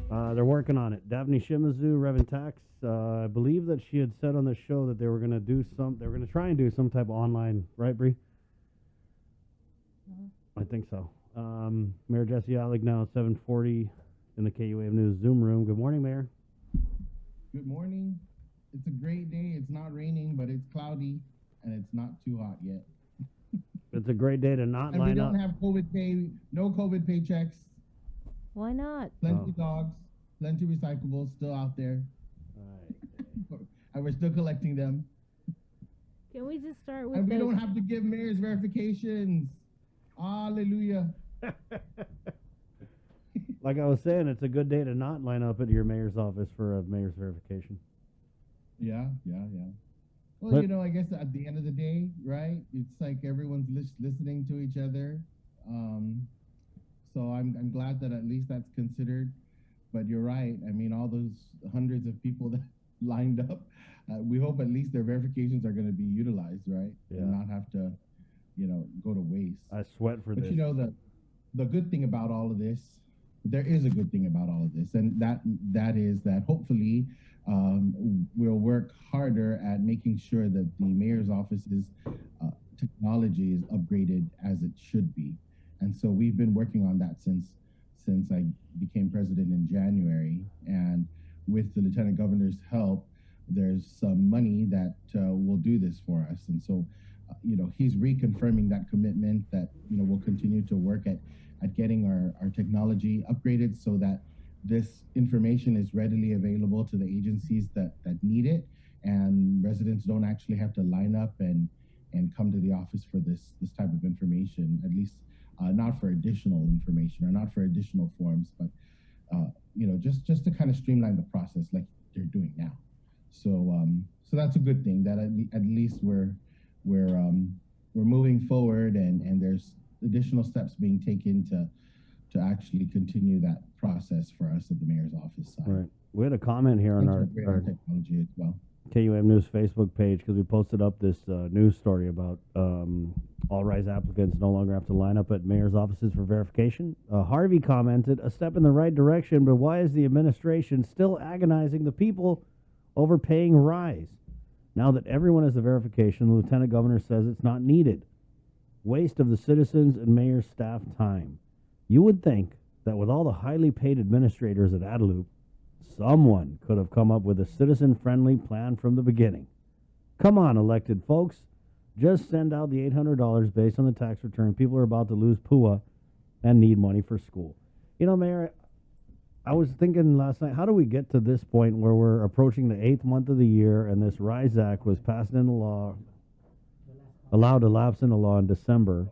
They're working on it. Daphne Shimazu, Reverend Tax. I believe that she had said on the show that they were going to do some. They were going to try and do some type of online, right, Bree? I think so. Mayor Jesse Alig now at 7:40 in the KUAM News Zoom room. Good morning, Mayor. Good morning. It's a great day. It's not raining, but it's cloudy and it's not too hot yet. It's a great day to not And we line don't up. have COVID pay, no COVID paychecks, Why not? plenty dogs, plenty recyclables still out there, and we're still collecting them. Can we just start with And we the don't have to give mayor's verifications. Hallelujah. Like I was saying, it's a good day to not line up at your mayor's office for a mayor's verification. Yeah. Well, But- I guess at the end of the day, right? It's like everyone's listening to each other. So I'm glad that at least that's considered. But you're right. I mean, all those hundreds of people that lined up, we hope at least their verifications are going to be utilized, right? Yeah. And not have to, go to waste. I sweat for But this. the good thing about all of this, there is a good thing about all of this, and that is that hopefully we'll work harder at making sure that the mayor's office's technology is upgraded as it should be. And so we've been working on that since I became president in January, and with the lieutenant governor's help, there's some money that will do this for us. And so he's reconfirming that commitment that we'll continue to work at getting our technology upgraded so that this information is readily available to the agencies that need it, and residents don't actually have to line up and come to the office for this type of information, at least not for additional information or not for additional forms, but just to kind of streamline the process like they're doing now. So that's a good thing that at least we're moving forward, and there's additional steps being taken to actually continue that process for us at the mayor's office. Right. We had a comment here on our technology as well. KUM News Facebook page because we posted up this news story about all rise applicants no longer have to line up at mayor's offices for verification. Harvey commented, a step in the right direction, but why is the administration still agonizing the people over paying rise? Now that everyone has the verification, the lieutenant governor says it's not needed. Waste of the citizens and mayor's staff time. You would think that with all the highly paid administrators at Adelup, someone could have come up with a citizen-friendly plan from the beginning. Come on, elected folks. Just send out the $800 based on the tax return. People are about to lose PUA and need money for school. Mayor, I was thinking last night, how do we get to this point where we're approaching the 8th month of the year and this RISE Act was passed into law, allowed to lapse into law in December?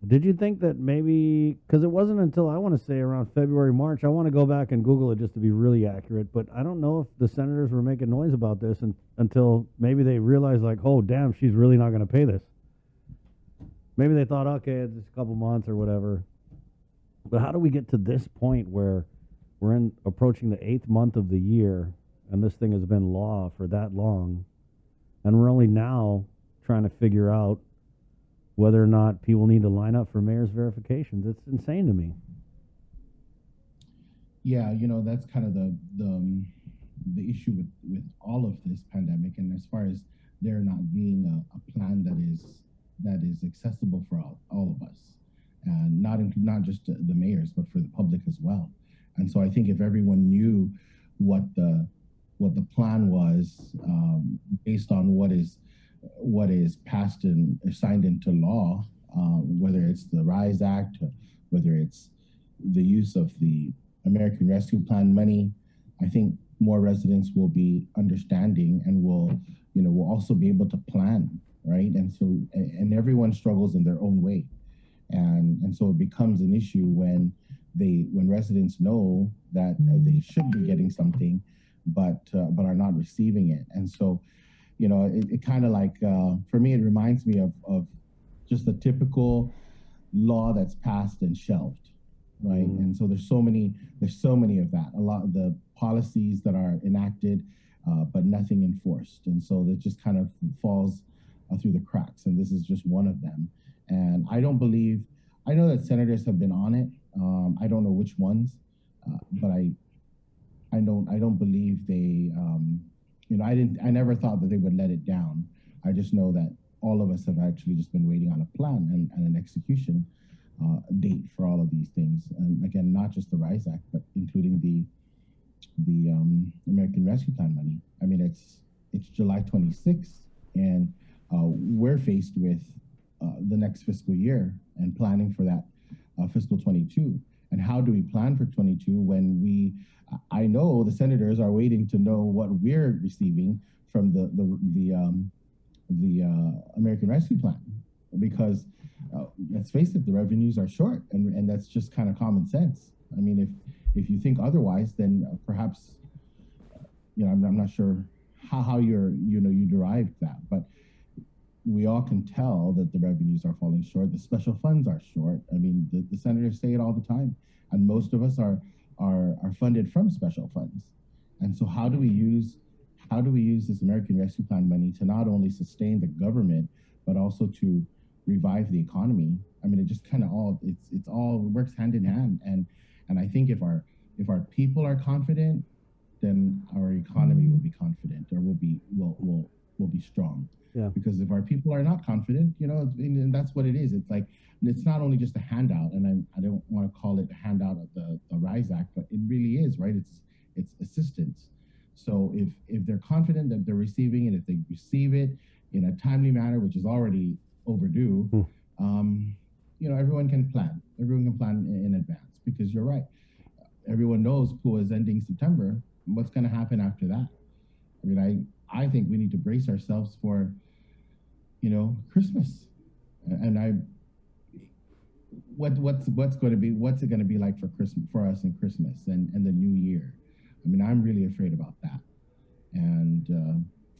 Did you think that maybe, because it wasn't until I want to say around February, March, I want to go back and Google it just to be really accurate, but I don't know if the senators were making noise about this until maybe they realized like, oh, damn, she's really not going to pay this. Maybe they thought, okay, it's just a couple months or whatever. But how do we get to this point where we're approaching the 8th month of the year and this thing has been law for that long, and we're only now trying to figure out whether or not people need to line up for mayor's verifications? It's insane to me. Yeah, that's kind of the issue with all of this pandemic, and as far as there not being a plan that is accessible for all of us, and not just the mayors, but for the public as well. And so I think if everyone knew what the plan was, based on what is passed and signed into law, whether it's the RISE Act, whether it's the use of the American Rescue Plan money, I think more residents will be understanding and will also be able to plan, right? And everyone struggles in their own way. And so it becomes an issue when residents know that they should be getting something, but are not receiving it. And so, it kind of like, for me, it reminds me of just the typical law that's passed and shelved, right? Mm-hmm. And so there's so many of that. A lot of the policies that are enacted, but nothing enforced. And so that just kind of falls through the cracks. And this is just one of them. And I know that senators have been on it. I don't know which ones, But I don't believe they, I never thought that they would let it down. I just know that all of us have actually just been waiting on a plan and an execution date for all of these things. And again, not just the RISE Act, but including the American Rescue Plan money. I mean, it's July 26th, and we're faced with the next fiscal year and planning for that fiscal 22. And how do we plan for 22 when I know the senators are waiting to know what we're receiving from the American Rescue Plan, because let's face it, the revenues are short, and that's just kind of common sense. I mean, if you think otherwise, then perhaps I'm not sure how you derived that, but we all can tell that the revenues are falling short. The special funds are short. I mean, the senators say it all the time, and most of us are funded from special funds. And so, how do we use this American Rescue Plan money to not only sustain the government, but also to revive the economy? I mean, it just kind of it all works hand in hand. And I think if our people are confident, then our economy will be confident, or will be strong. Yeah. Because if our people are not confident, and that's what it is. It's like, it's not only just a handout, and I don't want to call it a handout of the RISE Act, but it really is, right? It's assistance. So if they're confident that they're receiving it, if they receive it in a timely manner, which is already overdue, everyone can plan. Everyone can plan in advance, because you're right. Everyone knows PUA is ending September. What's going to happen after that? I mean, I think we need to brace ourselves for, Christmas, and what's it going to be like for Christmas, for us in Christmas and the New Year? I mean, I'm really afraid about that, and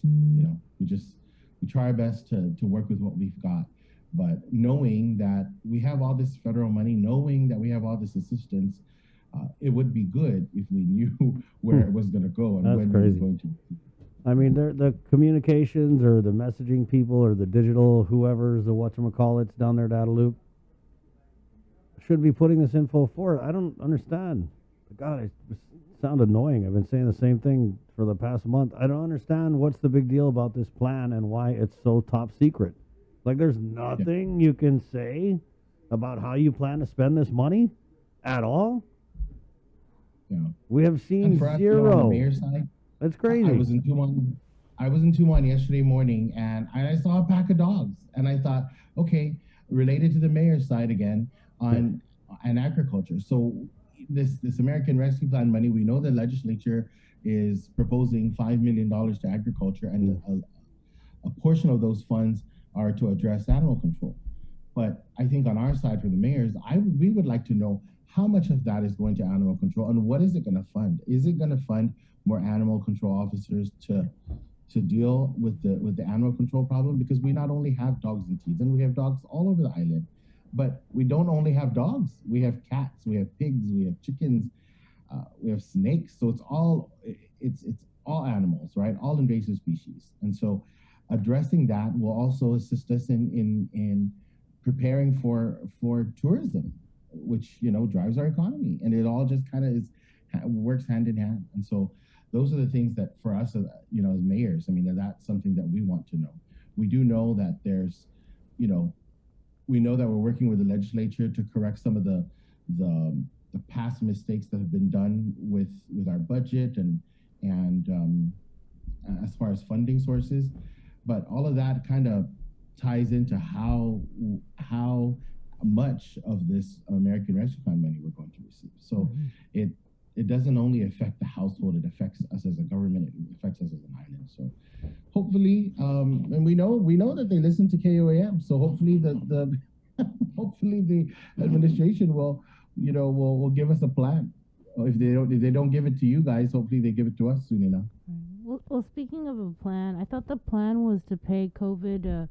we try our best to work with what we've got, but knowing that we have all this federal money, knowing that we have all this assistance, it would be good if we knew where it was going to go and when it was going to. I mean, the communications or the messaging people or the digital whoever's the whatchamacallits down there at Adaloop should be putting this info forward. I don't understand. God, it sounds annoying. I've been saying the same thing for the past month. I don't understand what's the big deal about this plan and why it's so top secret. Like, there's nothing you can say about how you plan to spend this money at all. Yeah. We have seen for us, zero. On the mayor's side, That's crazy. I was in Tumon yesterday morning, and I saw a pack of dogs, and I thought, okay, related to the mayor's side again on agriculture. So this American Rescue Plan money, we know the legislature is proposing $5 million to agriculture, and a portion of those funds are to address animal control. But I think on our side, for the mayors, we would like to know how much of that is going to animal control, and what is it going to fund? Is it going to fund more animal control officers to deal with the animal control problem? Because we not only have dogs in Teason, we have dogs all over the island, but we don't only have dogs. We have cats, we have pigs, we have chickens, we have snakes. So it's all animals, right? All invasive species. And so addressing that will also assist us in preparing for tourism, which drives our economy, and it all just kind of works hand in hand. And so those are the things that for us, as mayors, I mean, that's something that we want to know. We do know that there's, we know that we're working with the legislature to correct some of the past mistakes that have been done with our budget and as far as funding sources, but all of that kind of ties into how much of this American Rescue Plan money we're going to receive. So it doesn't only affect the household, it affects us as a government, it affects us as an island. So hopefully, and we know that they listen to KOAM, so hopefully hopefully the administration will give us a plan. If they don't give it to you guys, hopefully they give it to us soon enough. Well, speaking of a plan, I thought the plan was to pay COVID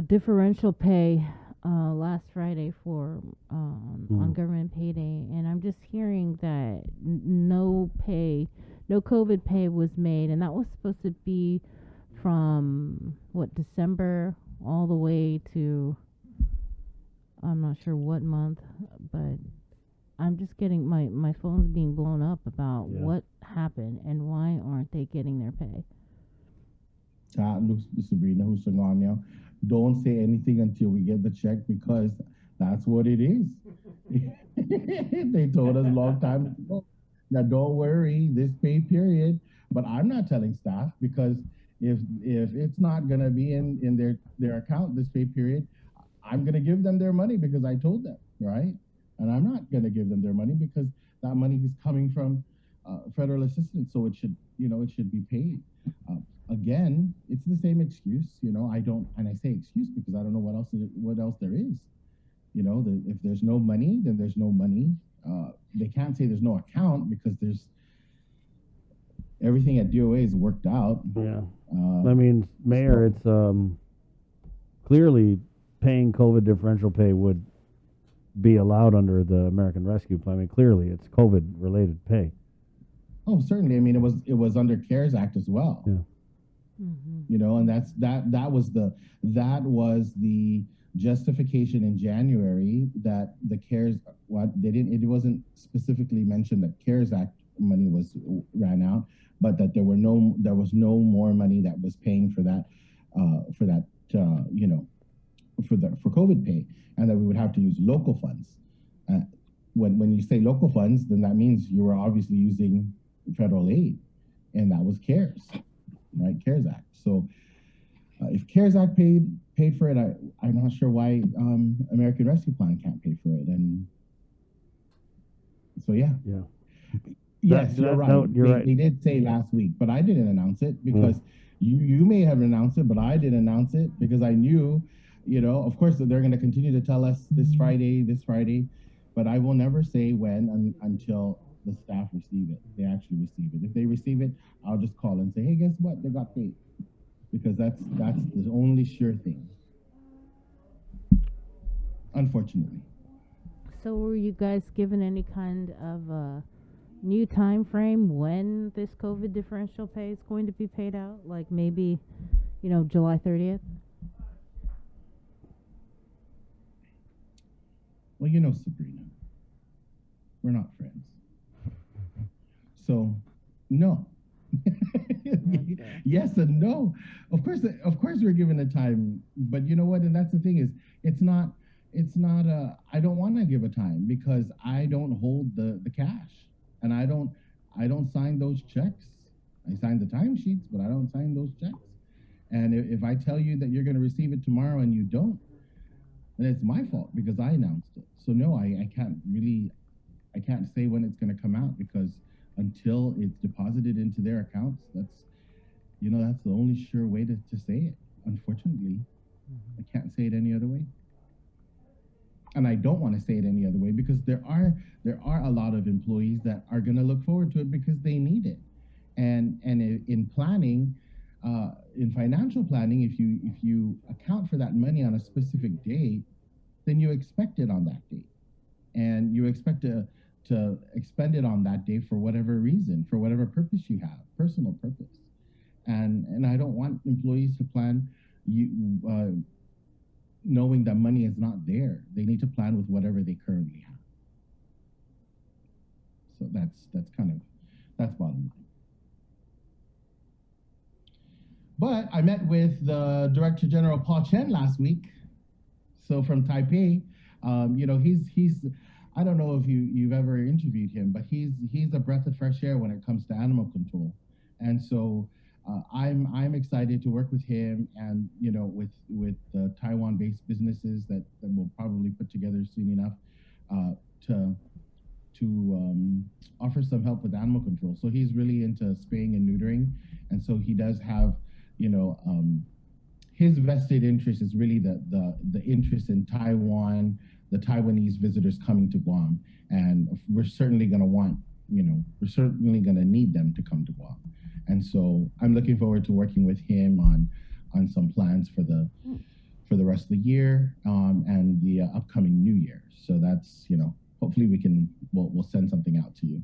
differential pay last Friday for on government payday, and I'm just hearing that no COVID pay was made, and that was supposed to be from December all the way to I'm not sure what month, but I'm just getting my phone's being blown up about Yeah. what happened and why aren't they getting their pay. Look, Sabrina Husanganya, don't say anything until we get the check because that's what it is. They told us a long time ago. Now don't worry, this pay period. But I'm not telling staff because if it's not gonna be in their account this pay period, I'm gonna give them their money because I told them, right? And I'm not gonna give them their money because that money is coming from federal assistance, so it should be paid. Uh, Again, it's the same excuse. I don't, and I say excuse because I don't know what else there is. If there's no money, then there's no money. They can't say there's no account because there's everything at DOA is worked out. Yeah. I mean, Mayor, it's clearly paying COVID differential pay would be allowed under the American Rescue Plan. I mean, clearly it's COVID related pay. Oh, certainly. I mean, it was under CARES Act as well. Yeah. And that was the justification in January that the CARES it wasn't specifically mentioned that CARES Act money ran out, but that there was no more money that was paying for COVID pay, and that we would have to use local funds. When you say local funds, then that means you were obviously using federal aid, and that was CARES, right? CARES Act. So if CARES Act paid for it, I'm not sure why American Rescue Plan can't pay for it. And so yeah. Yes, you're right. No, you're right. They did say last week, but I didn't announce it because you may have announced it, but I didn't announce it because I knew, of course, that they're going to continue to tell us this Friday, but I will never say when until the staff receive it. They actually receive it. If they receive it, I'll just call and say, hey, guess what? They got paid. Because that's the only sure thing. Unfortunately. So were you guys given any kind of new time frame when this COVID differential pay is going to be paid out? Like maybe, July 30th? Well, Sabrina, we're not friends. So, no. Yes and no. Of course we're given a time, but you know what? And that's the thing is, it's not I don't want to give a time because I don't hold the cash, and I don't sign those checks. I sign the timesheets, but I don't sign those checks. And if I tell you that you're going to receive it tomorrow and you don't, then it's my fault because I announced it. So no, I can't say when it's going to come out because until it's deposited into their accounts, that's the only sure way to say it. Unfortunately, I can't say it any other way. And I don't want to say it any other way because there are a lot of employees that are going to look forward to it because they need it. And in planning, in financial planning, if you account for that money on a specific date, then you expect it on that date, and you expect to expend it on that day for whatever reason, for whatever purpose you have, personal purpose. And I don't want employees to plan knowing that money is not there. They need to plan with whatever they currently have. So that's bottom line. But I met with the Director General Paul Chen last week. So from Taipei, he's I don't know if you've ever interviewed him, but he's a breath of fresh air when it comes to animal control. And so I'm excited to work with him and with the Taiwan-based businesses that we'll probably put together soon enough to offer some help with animal control. So he's really into spaying and neutering, and so he does have his vested interest is really the interest in Taiwan, the Taiwanese visitors coming to Guam, and we're certainly going to need them to come to Guam. And so I'm looking forward to working with him on some plans for the rest of the year and the upcoming new year. So that's, hopefully we'll send something out to you.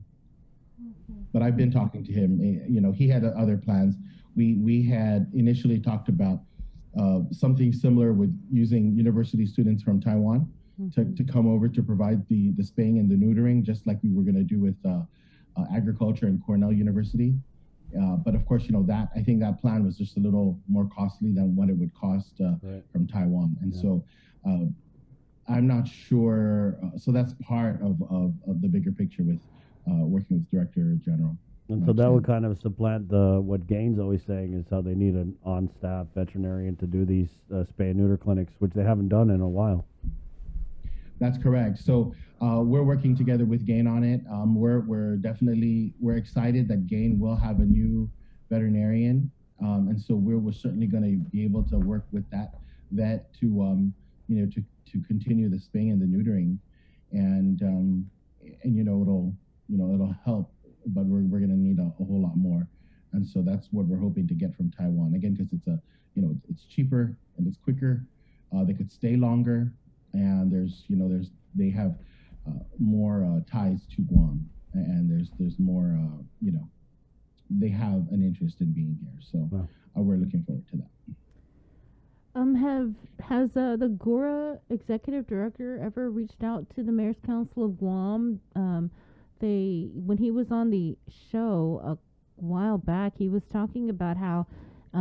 But I've been talking to him, he had other plans. We had initially talked about something similar with using university students from Taiwan to come over to provide the spaying and the neutering, just like we were going to do with agriculture and Cornell University. But of course, that I think that plan was just a little more costly than what it would cost from Taiwan. And so I'm not sure. So that's part of the bigger picture with working with Director General. And so that would kind of supplant what Gaines always saying is how they need an on-staff veterinarian to do these spay and neuter clinics, which they haven't done in a while. That's correct. So we're working together with Gain on it. We're excited that Gain will have a new veterinarian, and so we're certainly going to be able to work with that vet to to continue the spaying and the neutering, and it'll help, but we're going to need a whole lot more, and so that's what we're hoping to get from Taiwan again, because it's it's cheaper and it's quicker. They could stay longer. And they have more ties to Guam, and there's more they have an interest in being here, so we're looking forward to that. Has the GORA executive director ever reached out to the Mayor's Council of Guam? When he was on the show a while back, he was talking about how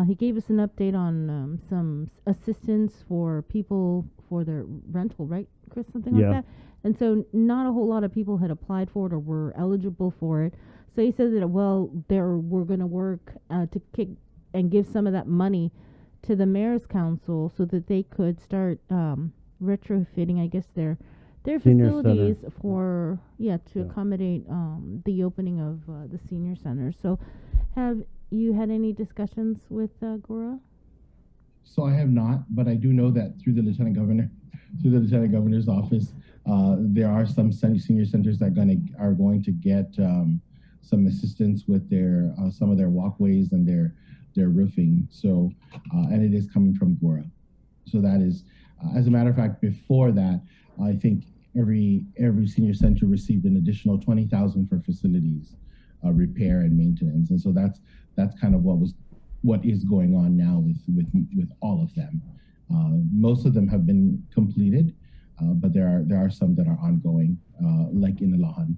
he gave us an update on some assistance for people for their rental, right, Chris? Something like that. And so not a whole lot of people had applied for it or were eligible for it. So he said that, we're going to work to kick and give some of that money to the Mayor's Council so that they could start retrofitting, I guess, their Senior facilities center. for, to accommodate the opening of the senior center. So have you had any discussions with GORA? So I have not, but I do know that through the Lieutenant Governor's office, there are some senior centers that are going to get some assistance with their some of their walkways and their roofing. So and it is coming from GORA. So that is, as a matter of fact, before that, I think every senior center received an additional $20,000 for facilities repair and maintenance, and so that's kind of what is going on now with all of them. Most of them have been completed, but there are some that are ongoing, like in Ilahan.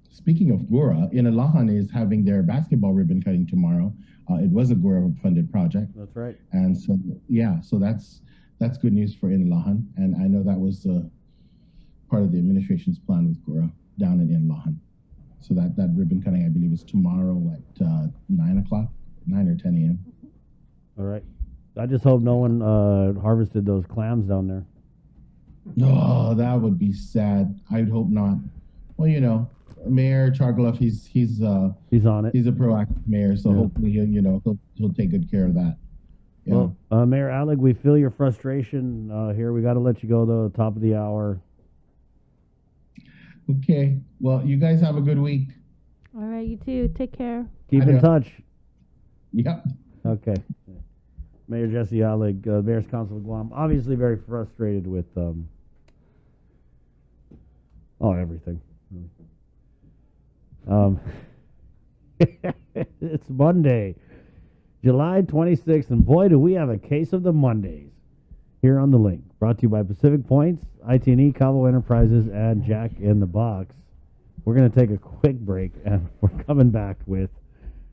Speaking of GORA, in Ilahan is having their basketball ribbon cutting tomorrow. It was a GORA-funded project. That's right. And so that's good news for Ilahan, and I know that was part of the administration's plan with GORA down in Ilahan. So that ribbon cutting, I believe, is tomorrow at 9 o'clock, 9 or 10 a.m. All right. I just hope no one harvested those clams down there. Oh, that would be sad. I'd hope not. Well, Mayor Chargaloff, he's on it. He's a proactive mayor, so hopefully he'll take good care of that. Yeah. Well, Mayor Alig, we feel your frustration here. We got to let you go though. Top of the hour. Okay. Well, you guys have a good week. All right, you too. Take care. Keep in touch. Yep. Okay. Mayor Jesse Alig, Mayor's Council of Guam, obviously very frustrated with everything. It's Monday, July 26th, and boy, do we have a case of the Mondays here on The Link. Brought to you by Pacific Points, IT&E, Cabo Enterprises, and Jack in the Box. We're going to take a quick break, and we're coming back with